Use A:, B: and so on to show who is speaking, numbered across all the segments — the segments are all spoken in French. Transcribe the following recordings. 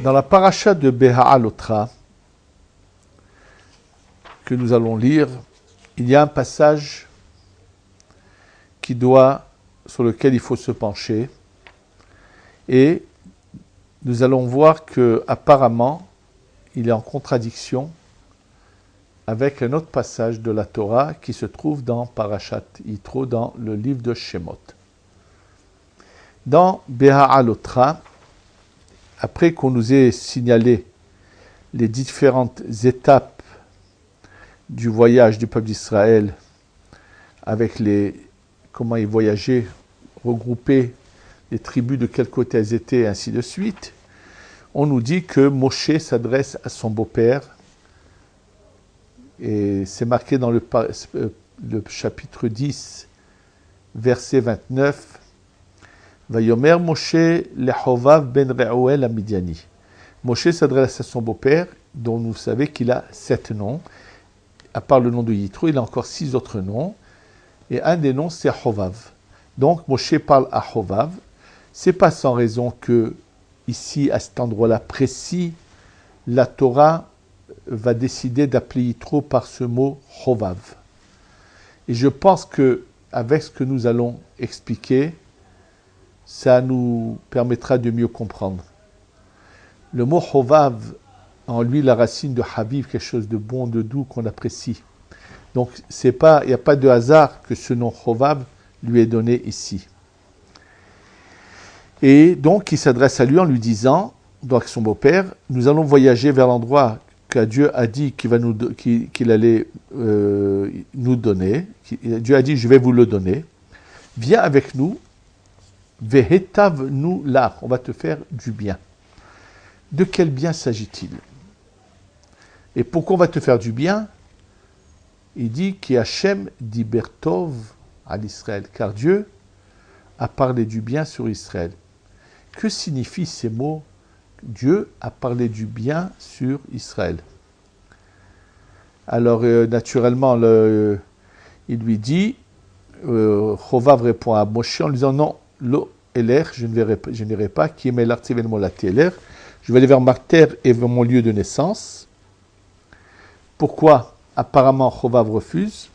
A: Dans la paracha de Beha'alotra, que nous allons lire, il y a un passage sur lequel il faut se pencher. Et nous allons voir que apparemment, il est en contradiction avec un autre passage de la Torah qui se trouve dans Parashat Yitro, dans le livre de Shemot. Dans Beha'alotra, après qu'on nous ait signalé les différentes étapes du voyage du peuple d'Israël, avec comment ils voyageaient, regroupés, les tribus de quel côté elles étaient, et ainsi de suite, on nous dit que Moshe s'adresse à son beau-père, et c'est marqué dans le chapitre 10, verset 29, Vayomer Moshe lechovav ben Reuel Midiani. Moshe s'adresse à son beau-père, dont vous savez qu'il a 7 noms. À part le nom de Yitro, il a encore 6 autres noms. Et un des noms, c'est Chovav. Donc Moshe parle à Chovav. C'est pas sans raison que, ici, à cet endroit-là précis, la Torah va décider d'appeler Yitro par ce mot Chovav. Et je pense que, avec ce que nous allons expliquer, ça nous permettra de mieux comprendre. Le mot Chovav, en lui, la racine de Habib, quelque chose de bon, de doux, qu'on apprécie. Donc, il n'y a pas de hasard que ce nom Chovav lui est donné ici. Et donc, il s'adresse à lui en lui disant, donc son beau-père, nous allons voyager vers l'endroit que Dieu a dit qu'il allait nous donner. Dieu a dit, je vais vous le donner. Viens avec nous. Vehetav nous là, on va te faire du bien. De quel bien s'agit-il? Et pourquoi on va te faire du bien? Il dit qui Hachem dibertov à l'Israël, car Dieu a parlé du bien sur Israël. Que signifient ces mots? Dieu a parlé du bien sur Israël. Alors naturellement, il lui dit, Chovav répond à Moshe en lui disant non, Lo Eler, je n'irai pas, qui est l'artiven molati Eler, je vais aller vers ma terre et vers mon lieu de naissance. Pourquoi? Apparemment, Chovav refuse.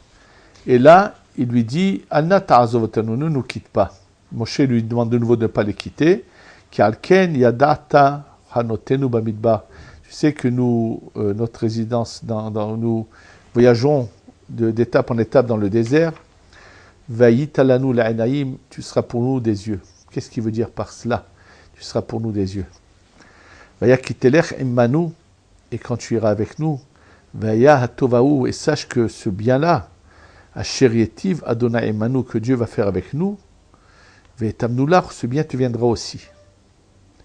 A: Et là, il lui dit, Anna ta'azovotanu, ne nous quitte pas. Moshe lui demande de nouveau de ne pas les quitter. Kialken yadata hanotenu bamidbar. Tu sais que nous, notre résidence, nous voyageons d'étape en étape dans le désert. Vayitalanu la'anaim, tu seras pour nous des yeux. Qu'est-ce qu'il veut dire par cela? Tu seras pour nous des yeux. Vayakitelech immanu, et quand tu iras avec nous, Vaya hatovaou, et sache que ce bien-là, Asherietiv Adonai immanu, que Dieu va faire avec nous, Vetamnular, ce bien te viendra aussi.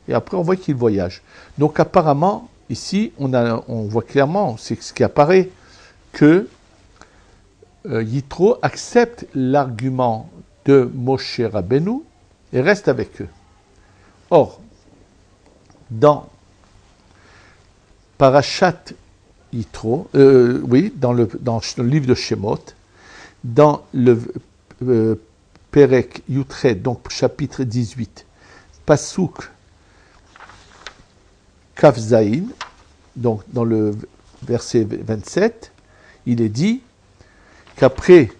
A: Et après, on voit qu'il voyage. Donc apparemment, ici, on voit clairement, c'est ce qui apparaît, que Yitro accepte l'argument de Moshe Rabbeinu et reste avec eux. Or, dans Parashat Yitro, dans le livre de Shemot, dans le Perek Yutret, donc chapitre 18, Pasuk Kaf Zayin, donc dans le verset 27, il est dit qu'après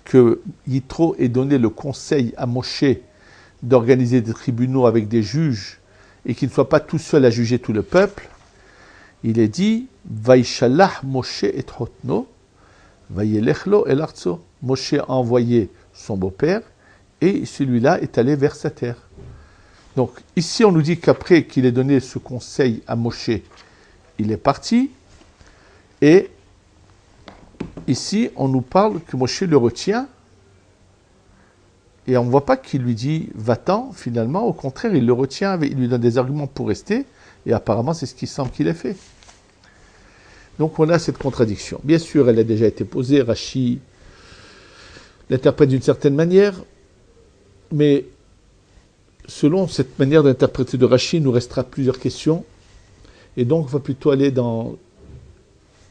A: que Yitro ait donné le conseil à Moshe d'organiser des tribunaux avec des juges et qu'il ne soit pas tout seul à juger tout le peuple, il est dit Vaishalach Moshe et Hotno, Vayelechlo el arzo. Moshe a envoyé son beau-père et celui-là est allé vers sa terre. Donc ici on nous dit qu'après qu'il ait donné ce conseil à Moshe, il est parti, et ici on nous parle que Moshe le retient, et on ne voit pas qu'il lui dit va-t'en, finalement, au contraire il le retient, il lui donne des arguments pour rester, et apparemment c'est ce qui semble qu'il ait fait. Donc on a cette contradiction. Bien sûr, elle a déjà été posée, Rashi l'interprète d'une certaine manière, mais selon cette manière d'interpréter de Rashi, il nous restera plusieurs questions, et donc on va plutôt aller dans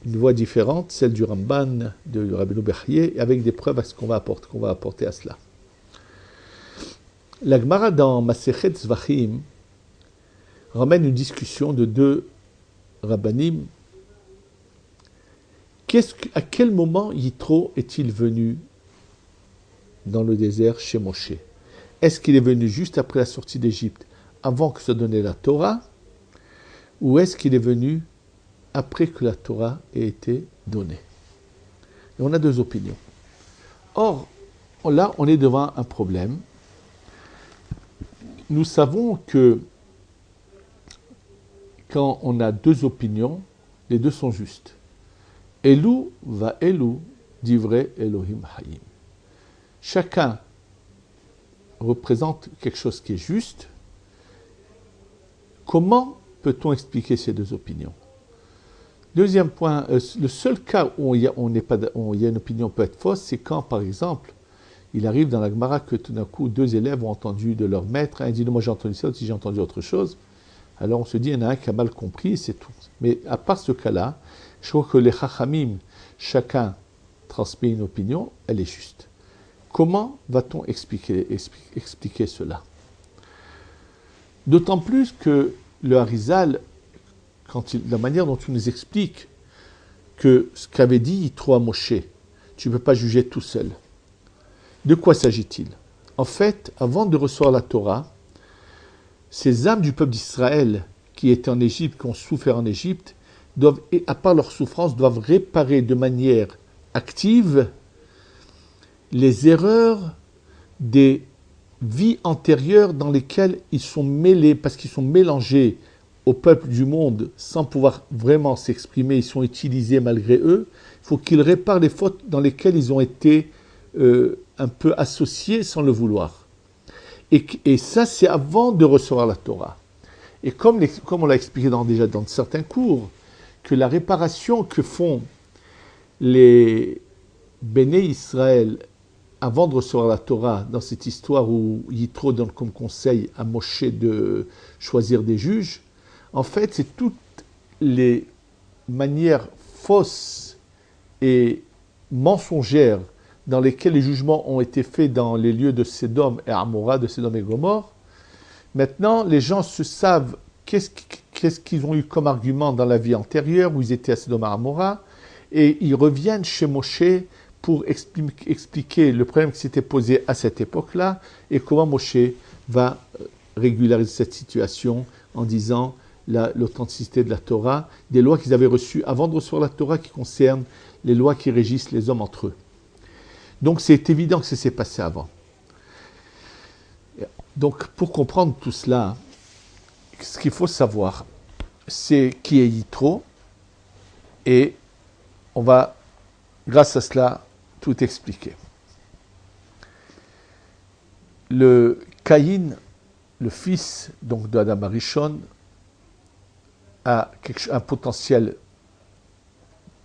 A: une voie différente, celle du Ramban, de Rabbeinu Bechye, avec des preuves à ce qu'on va apporter à cela. La Gemara dans Masechet Zvachim ramène une discussion de deux rabbanim. À quel moment Yitro est-il venu dans le désert chez Moshe? Est-ce qu'il est venu juste après la sortie d'Égypte, avant que soit donnée la Torah, ou est-ce qu'il est venu après que la Torah ait été donnée? Et on a deux opinions. Or, là, on est devant un problème. Nous savons que quand on a deux opinions, les deux sont justes. Elou va Elou, divrei Elohim Hayim. Chacun représente quelque chose qui est juste. Comment peut-on expliquer ces deux opinions? Deuxième point, le seul cas où il y a une opinion peut être fausse, c'est quand, par exemple, il arrive dans la Gemara que tout d'un coup, deux élèves ont entendu de leur maître, un dit « moi j'ai entendu ça, l'autre j'ai entendu autre chose ». Alors on se dit, il y en a un qui a mal compris, c'est tout. Mais à part ce cas-là, je crois que les Chachamim, chacun transmet une opinion, elle est juste. Comment va-t-on expliquer cela? D'autant plus que le Harizal, la manière dont il nous explique que ce qu'avait dit Yitro à Moshe, tu ne peux pas juger tout seul. De quoi s'agit-il? En fait, avant de recevoir la Torah, ces âmes du peuple d'Israël qui étaient en Égypte, qui ont souffert en Égypte, doivent, à part leur souffrance, doivent réparer de manière active les erreurs des vies antérieures dans lesquelles ils sont mêlés, parce qu'ils sont mélangés au peuple du monde sans pouvoir vraiment s'exprimer, ils sont utilisés malgré eux. Il faut qu'ils réparent les fautes dans lesquelles ils ont été un peu associés sans le vouloir. Et ça, c'est avant de recevoir la Torah. Et comme on l'a expliqué déjà dans certains cours, que la réparation que font les Béné Israël avant de recevoir la Torah, dans cette histoire où Yitro donne comme conseil à Moshe de choisir des juges, en fait, c'est toutes les manières fausses et mensongères dans lesquelles les jugements ont été faits dans les lieux de Sédom et Amora, de Sédom et Gomorre. Maintenant, les gens se savent qu'est-ce qu'ils ont eu comme argument dans la vie antérieure où ils étaient à Sédom et Amora, et ils reviennent chez Moshe pour expliquer le problème qui s'était posé à cette époque-là et comment Moshe va régulariser cette situation en disant l'authenticité de la Torah, des lois qu'ils avaient reçues avant de recevoir la Torah qui concernent les lois qui régissent les hommes entre eux. Donc c'est évident que ça s'est passé avant. Donc pour comprendre tout cela, ce qu'il faut savoir, c'est qui est Yitro, et on va, grâce à cela, tout expliquer. Le Caïn, le fils donc de Adam Arishon, a un potentiel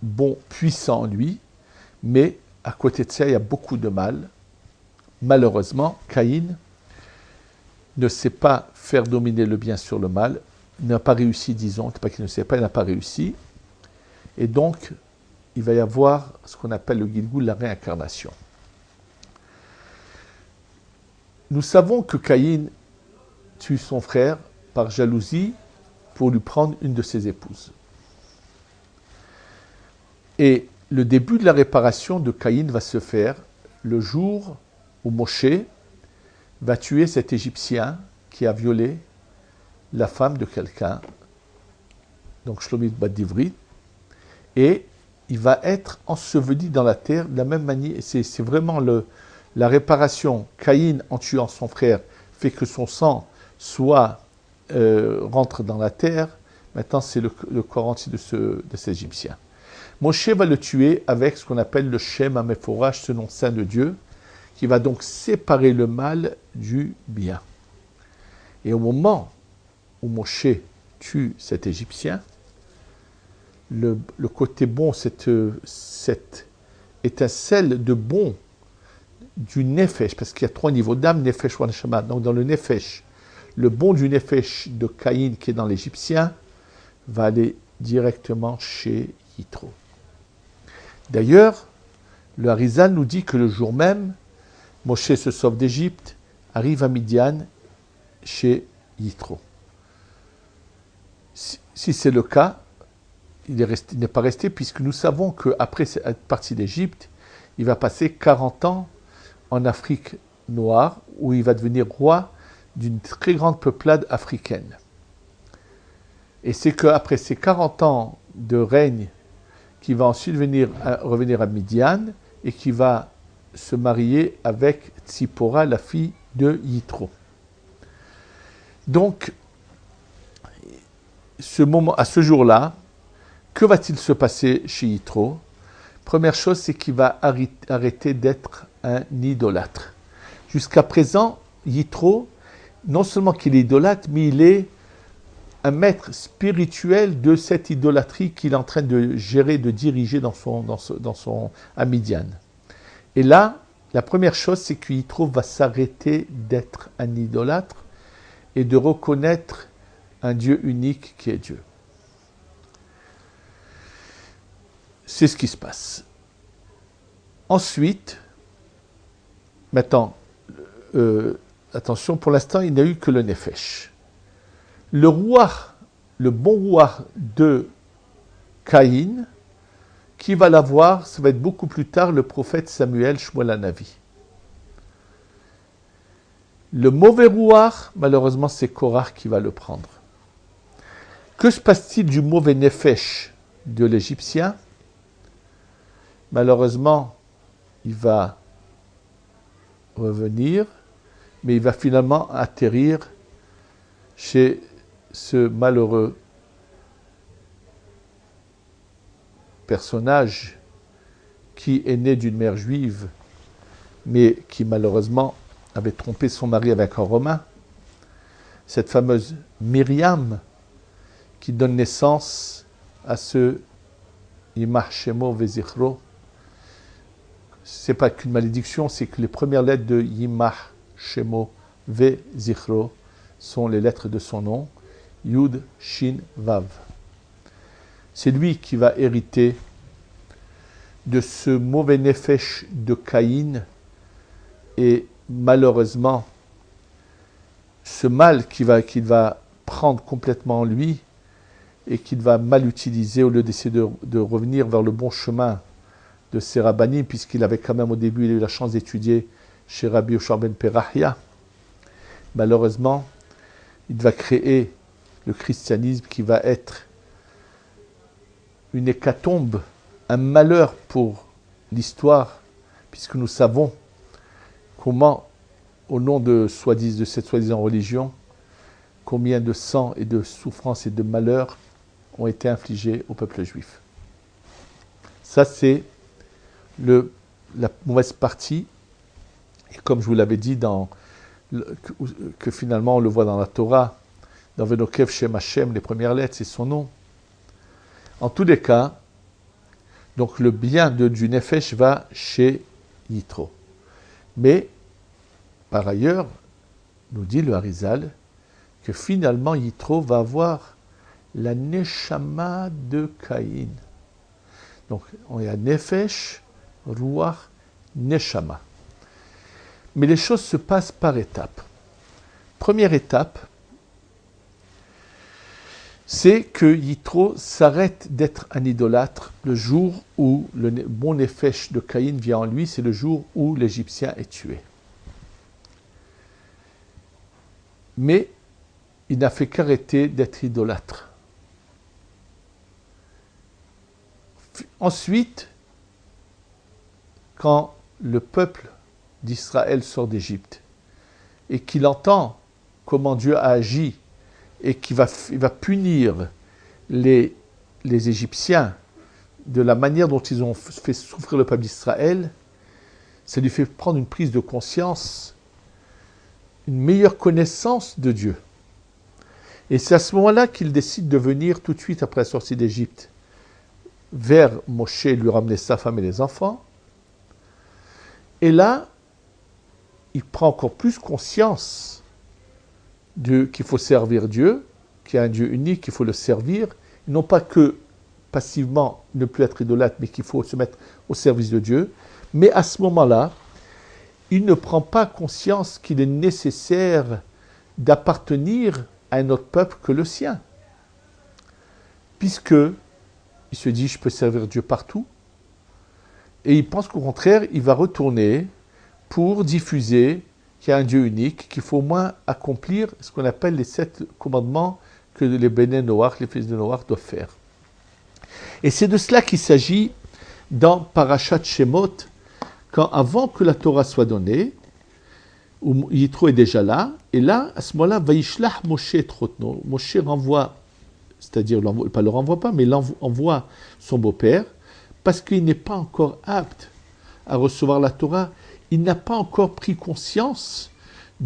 A: bon, puissant en lui, mais à côté de ça, il y a beaucoup de mal. Malheureusement, Caïn ne sait pas faire dominer le bien sur le mal, n'a pas réussi, disons, pas qu'il ne sait pas, il n'a pas réussi. Et donc, il va y avoir ce qu'on appelle le Gilgul, la réincarnation. Nous savons que Caïn tue son frère par jalousie pour lui prendre une de ses épouses. Et le début de la réparation de Caïn va se faire le jour où Moshe va tuer cet Égyptien qui a violé la femme de quelqu'un, donc Shlomit Bat Divrit, et il va être enseveli dans la terre de la même manière. C'est vraiment la réparation. Caïn, en tuant son frère, fait que son sang rentre dans la terre. Maintenant, c'est le corps entier de cet Égyptien. Moshe va le tuer avec ce qu'on appelle le Shem HaMeforach, ce nom saint de Dieu, qui va donc séparer le mal du bien. Et au moment où Moshe tue cet Égyptien, le côté bon, cette étincelle de bon du Nefesh, parce qu'il y a 3 niveaux d'âme, Nefesh, Wa Neshama. Donc dans le Nefesh, le bon du Nefesh de Caïn qui est dans l'Égyptien va aller directement chez Yitro. D'ailleurs, le Harizal nous dit que le jour même, Moshe se sauve d'Égypte, arrive à Midian chez Yitro. Si c'est le cas, il n'est pas resté, puisque nous savons qu'après être parti d'Égypte, il va passer 40 ans en Afrique noire, où il va devenir roi d'une très grande peuplade africaine. Et c'est qu'après ces 40 ans de règne, qu'il va ensuite revenir à Midian, et qui va se marier avec Tsipora, la fille de Yitro. Donc, à ce jour-là, que va-t-il se passer chez Yitro? Première chose, c'est qu'il va arrêter d'être un idolâtre. Jusqu'à présent, Yitro, non seulement qu'il est idolâtre, mais il est un maître spirituel de cette idolâtrie qu'il est en train de gérer, de diriger à Midian. Et là, la première chose, c'est que Yitro va s'arrêter d'être un idolâtre et de reconnaître un Dieu unique qui est Dieu. C'est ce qui se passe. Ensuite, maintenant, attention, pour l'instant, il n'y a eu que le Nefesh. Le bon roi de Caïn, qui va l'avoir, ça va être beaucoup plus tard le prophète Samuel, Shmuel Hanavi. Le mauvais roi, malheureusement, c'est Korach qui va le prendre. Que se passe-t-il du mauvais Nefesh de l'Égyptien? Malheureusement, il va revenir, mais il va finalement atterrir chez ce malheureux personnage qui est né d'une mère juive, mais qui malheureusement avait trompé son mari avec un Romain, cette fameuse Myriam qui donne naissance à ce Yimach Shemo Vezichro. Ce n'est pas qu'une malédiction, c'est que les premières lettres de Yimach Shemo Vezichro sont les lettres de son nom, Yud, Shin, Vav. C'est lui qui va hériter de ce mauvais nefesh de Caïn, et malheureusement, ce mal qu'il va prendre complètement en lui et qu'il va mal utiliser au lieu d'essayer de revenir vers le bon chemin de ses rabbanim, puisqu'il avait quand même au début eu la chance d'étudier chez Rabbi Yoshua ben Perachia. Malheureusement, il va créer le christianisme qui va être une hécatombe, un malheur pour l'histoire, puisque nous savons comment, au nom de cette soi-disant religion, combien de sang et de souffrances et de malheurs ont été infligés au peuple juif. Ça, c'est la mauvaise partie, et comme je vous l'avais dit, que finalement on le voit dans la Torah, dans Venokev Shem Hashem, les premières lettres, c'est son nom. En tous les cas, donc le bien du Nefesh va chez Yitro. Mais, par ailleurs, nous dit le Harizal, que finalement Yitro va avoir la Neshama de Caïn. Donc, on y a Nefesh, Ruach, Neshama. Mais les choses se passent par étapes. Première étape, c'est que Yitro s'arrête d'être un idolâtre le jour où le bon Nefesh de Caïn vient en lui, c'est le jour où l'Égyptien est tué. Mais il n'a fait qu'arrêter d'être idolâtre. Ensuite, quand le peuple d'Israël sort d'Égypte et qu'il entend comment Dieu a agi et qu'il va punir les Égyptiens de la manière dont ils ont fait souffrir le peuple d'Israël, ça lui fait prendre une prise de conscience, une meilleure connaissance de Dieu. Et c'est à ce moment-là qu'il décide de venir tout de suite après la sortie d'Égypte vers Moshe, lui ramener sa femme et les enfants. Et là, il prend encore plus conscience qu'il faut servir Dieu, qu'il y a un Dieu unique, qu'il faut le servir, non pas que passivement ne plus être idolâtre, mais qu'il faut se mettre au service de Dieu. Mais à ce moment-là, il ne prend pas conscience qu'il est nécessaire d'appartenir à un autre peuple que le sien. puisque il se dit, je peux servir Dieu partout, et il pense qu'au contraire, il va retourner pour diffuser qu'il y a un Dieu unique, qu'il faut au moins accomplir ce qu'on appelle les 7 commandements que les Béné Noach, les fils de Noach, doivent faire. Et c'est de cela qu'il s'agit dans Parashat Shemot, quand avant que la Torah soit donnée, où Yitro est déjà là, et là, à ce moment-là, Vaishlach Moshe Trotno, Moshe renvoie, c'est-à-dire, pas le renvoie pas, mais il envoie son beau-père, parce qu'il n'est pas encore apte à recevoir la Torah, il n'a pas encore pris conscience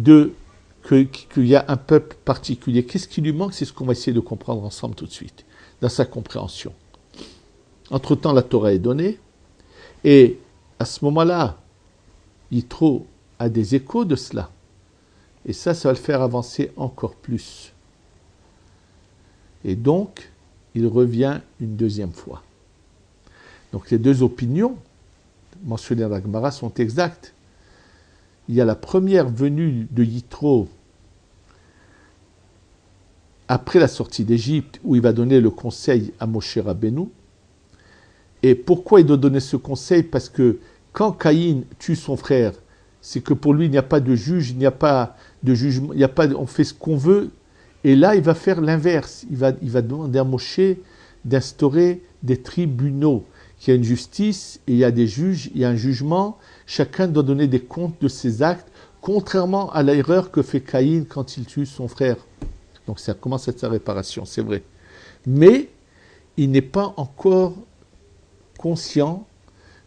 A: qu'il y a un peuple particulier. Qu'est-ce qui lui manque? C'est ce qu'on va essayer de comprendre ensemble tout de suite, dans sa compréhension. Entre-temps, la Torah est donnée, et à ce moment-là, Yitro a des échos de cela. Et ça va le faire avancer encore plus. Et donc, il revient une deuxième fois. Donc les deux opinions mentionnées dans la Gemara sont exactes. Il y a la première venue de Yitro après la sortie d'Égypte, où il va donner le conseil à Moshe Rabbeinu. Et pourquoi il doit donner ce conseil? Parce que quand Caïn tue son frère, c'est que pour lui, il n'y a pas de juge, il n'y a pas de jugement, on fait ce qu'on veut. Et là, il va faire l'inverse. Il va demander à Moshe d'instaurer des tribunaux, qu'il y a une justice, et il y a des juges, il y a un jugement. Chacun doit donner des comptes de ses actes, contrairement à l'erreur que fait Caïn quand il tue son frère. Donc ça commence à être sa réparation, c'est vrai. Mais il n'est pas encore conscient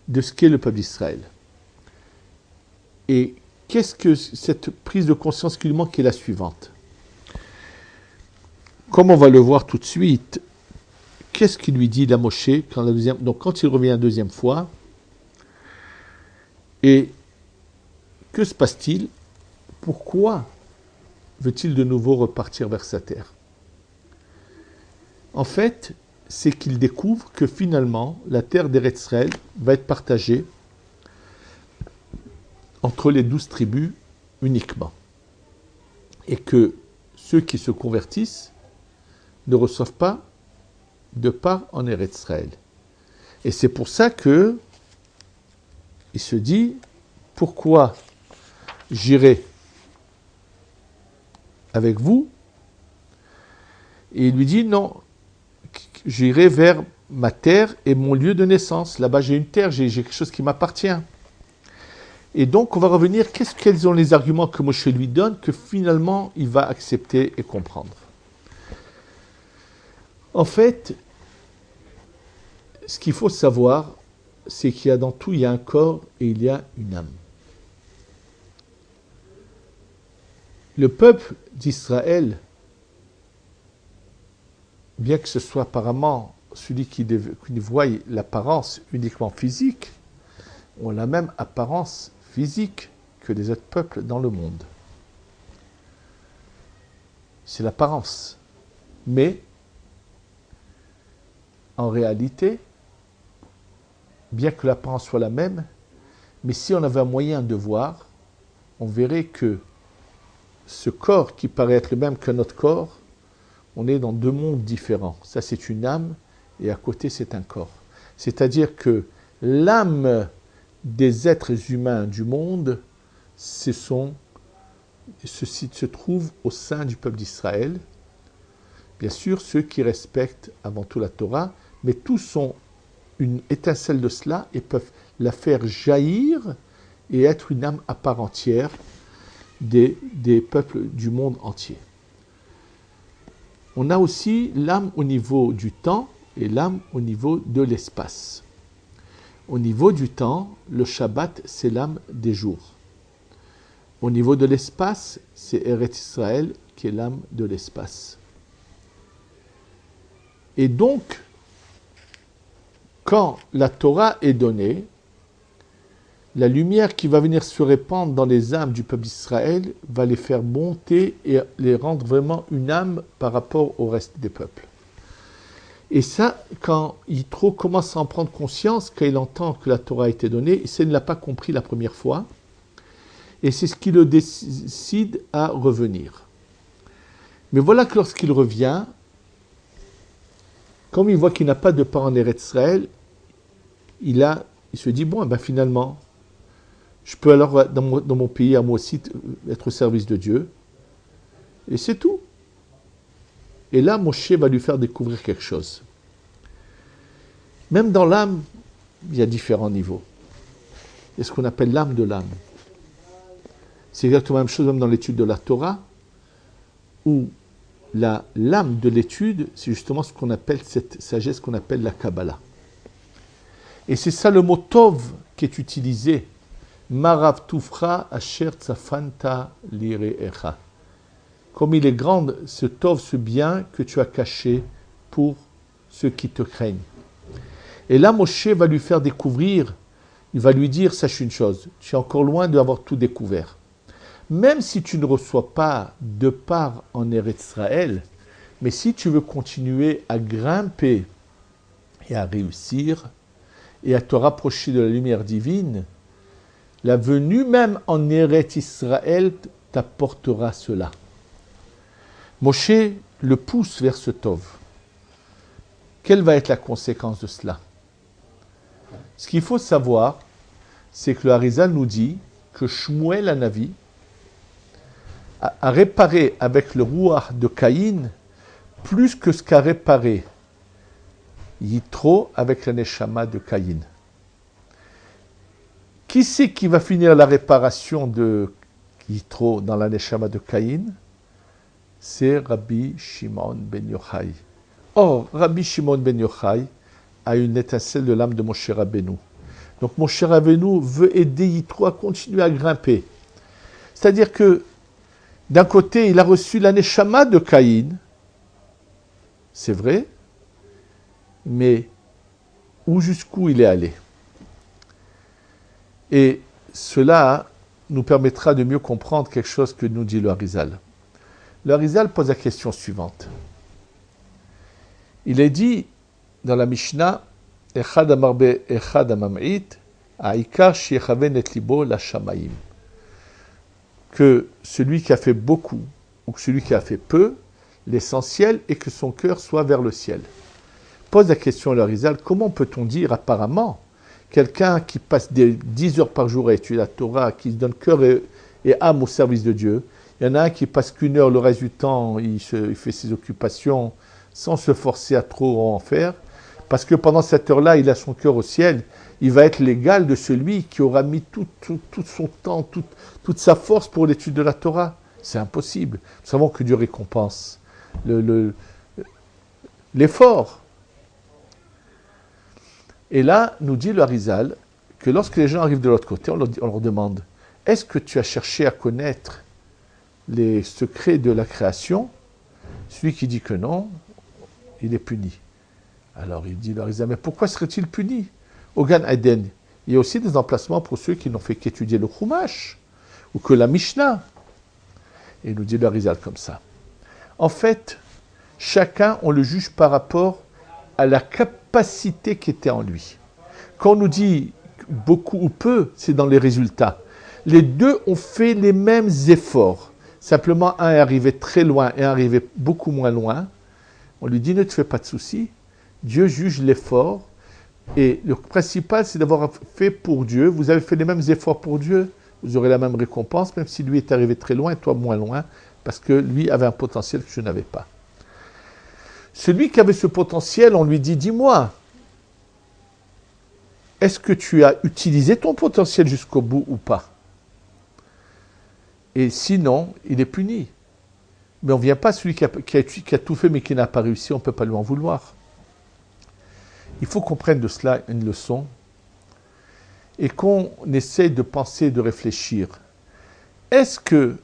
A: de ce qu'est le peuple d'Israël. Et qu'est-ce que cette prise de conscience qui lui manque est la suivante. Comme on va le voir tout de suite, qu'est-ce qu'il lui dit la Moshe quand il revient la deuxième fois? Et que se passe-t-il? Pourquoi veut-il de nouveau repartir vers sa terre? En fait, c'est qu'il découvre que finalement, la terre d'Eretz Israël va être partagée entre les 12 tribus uniquement. Et que ceux qui se convertissent ne reçoivent pas de part en Eretz Israël. Et c'est pour ça que il se dit, pourquoi j'irai avec vous? Et il lui dit, non, j'irai vers ma terre et mon lieu de naissance. Là-bas, j'ai une terre, j'ai quelque chose qui m'appartient. Et donc, on va revenir, quels sont les arguments que Moshe lui donne, que finalement, il va accepter et comprendre. En fait, ce qu'il faut savoir, c'est qu'il y a dans tout, il y a un corps et il y a une âme. Le peuple d'Israël, bien que ce soit apparemment celui qui voit l'apparence uniquement physique, ont la même apparence physique que les autres peuples dans le monde. C'est l'apparence. Mais, en réalité, bien que l'apparence soit la même, mais si on avait un moyen de voir, on verrait que ce corps qui paraît être le même que notre corps, on est dans deux mondes différents. Ça, c'est une âme, et à côté, c'est un corps. C'est-à-dire que l'âme des êtres humains du monde, ceci se trouve au sein du peuple d'Israël. Bien sûr, ceux qui respectent avant tout la Torah, mais tous sont une étincelle de cela et peuvent la faire jaillir et être une âme à part entière des peuples du monde entier. On a aussi l'âme au niveau du temps et l'âme au niveau de l'espace. Au niveau du temps, le Shabbat, c'est l'âme des jours. Au niveau de l'espace, c'est Eretz Israël qui est l'âme de l'espace. Et donc, quand la Torah est donnée, la lumière qui va venir se répandre dans les âmes du peuple d'Israël va les faire monter et les rendre vraiment une âme par rapport au reste des peuples. Et ça, quand Yitro commence à en prendre conscience, quand il entend que la Torah a été donnée, il ne l'a pas compris la première fois, et c'est ce qui le décide à revenir. Mais voilà que lorsqu'il revient, Comme il voit qu'il n'a pas de part en Eretz Israël, il se dit, bon, ben finalement, je peux alors, dans mon pays, à moi aussi, être au service de Dieu. Et c'est tout. Et là, Moshe va lui faire découvrir quelque chose. Même dans l'âme, il y a différents niveaux. Il y a ce qu'on appelle l'âme de l'âme. C'est exactement la même chose même dans l'étude de la Torah, où l'âme de l'étude, c'est justement ce qu'on appelle, cette sagesse qu'on appelle la Kabbalah. Et c'est ça le mot Tov qui est utilisé. Marav Tufra Asher Tzafanta Lireecha. Comme il est grand, ce Tov, ce bien que tu as caché pour ceux qui te craignent. Et là, Moshe va lui faire découvrir, il va lui dire, sache une chose, tu es encore loin d'avoir tout découvert. Même si tu ne reçois pas de part en Eretz Israël, mais si tu veux continuer à grimper et à réussir, et à te rapprocher de la lumière divine, la venue même en Eretz Israël t'apportera cela. Moshe le pousse vers ce Tov. Quelle va être la conséquence de cela? Ce qu'il faut savoir, c'est que le Harizal nous dit que Shmuel Hanavi a réparé avec le Ruach de Caïn plus que ce qu'a réparé Yitro avec la Neshama de Caïn. Qui c'est qui va finir la réparation de Yitro dans la Neshama de Caïn? C'est Rabbi Shimon ben Yochai. Or, Rabbi Shimon ben Yochai a une étincelle de l'âme de Moshe Rabbeinu. Donc Moshe Rabbeinu veut aider Yitro à continuer à grimper. C'est-à-dire que, d'un côté, il a reçu la Neshama de Caïn, c'est vrai, mais où jusqu'où il est allé? Et cela nous permettra de mieux comprendre quelque chose que nous dit le Harizal. Le Harizal pose la question suivante. Il est dit dans la Mishnah, Echad amarbe echad amam'it, ha'ikar shechaven et libo la shamayim. Que celui qui a fait beaucoup ou que celui qui a fait peu, l'essentiel est que son cœur soit vers le ciel. Pose la question à l'Harizal, comment peut-on dire apparemment quelqu'un qui passe 10 heures par jour à étudier la Torah, qui se donne cœur et âme au service de Dieu, il y en a un qui passe qu'une heure le reste du temps, il fait ses occupations sans se forcer à trop en faire, parce que pendant cette heure-là, il a son cœur au ciel, il va être l'égal de celui qui aura mis tout son temps, toute sa force pour l'étude de la Torah. C'est impossible. Nous savons que Dieu récompense l'effort. Et là, nous dit le Harizal que lorsque les gens arrivent de l'autre côté, on leur demande, est-ce que tu as cherché à connaître les secrets de la création? Celui qui dit que non, il est puni. Alors il dit le Harizal, mais pourquoi serait-il puni? Au Gan Eden, il y a aussi des emplacements pour ceux qui n'ont fait qu'étudier le Chumash ou que la Mishnah. Et il nous dit le Harizal comme ça. En fait, chacun, on le juge par rapport à la capacité qui était en lui. Quand on nous dit beaucoup ou peu, c'est dans les résultats. Les deux ont fait les mêmes efforts. Simplement, un est arrivé très loin et un est arrivé beaucoup moins loin. On lui dit, ne te fais pas de soucis. Dieu juge l'effort. Et le principal, c'est d'avoir fait pour Dieu. Vous avez fait les mêmes efforts pour Dieu. Vous aurez la même récompense, même si lui est arrivé très loin et toi moins loin, parce que lui avait un potentiel que je n'avais pas. Celui qui avait ce potentiel, on lui dit, dis-moi, est-ce que tu as utilisé ton potentiel jusqu'au bout ou pas? Et sinon, il est puni. Mais on ne vient pas celui qui a tout fait mais qui n'a pas réussi, on ne peut pas lui en vouloir. Il faut qu'on prenne de cela une leçon et qu'on essaye de penser, de réfléchir. Est-ce que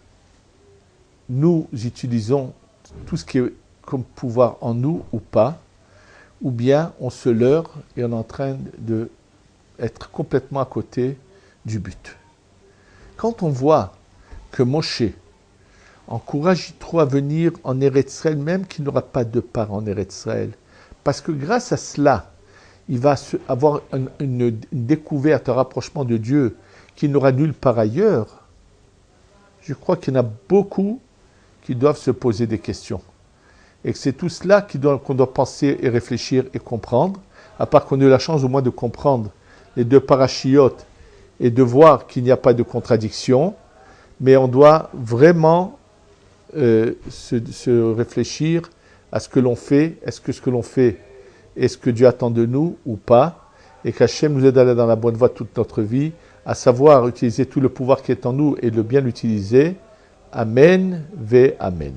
A: nous utilisons tout ce qui est comme pouvoir en nous ou pas, ou bien on se leurre et on est en train d'être complètement à côté du but. Quand on voit que Moshe encourage Yitro à venir en Eretz Israël, même qu'il n'aura pas de part en Eretz Israël, parce que grâce à cela, il va avoir une découverte, un rapprochement de Dieu qu'il n'aura nulle part ailleurs, je crois qu'il y en a beaucoup qui doivent se poser des questions. Et que c'est tout cela qu'on doit penser et réfléchir et comprendre, à part qu'on ait eu la chance au moins de comprendre les deux parachiotes et de voir qu'il n'y a pas de contradiction, mais on doit vraiment se réfléchir à ce que l'on fait. Est-ce que ce que l'on fait est ce que Dieu attend de nous ou pas? Et qu'Hachem nous aide à aller dans la bonne voie toute notre vie, à savoir utiliser tout le pouvoir qui est en nous et de bien l'utiliser. Amen, ve Amen.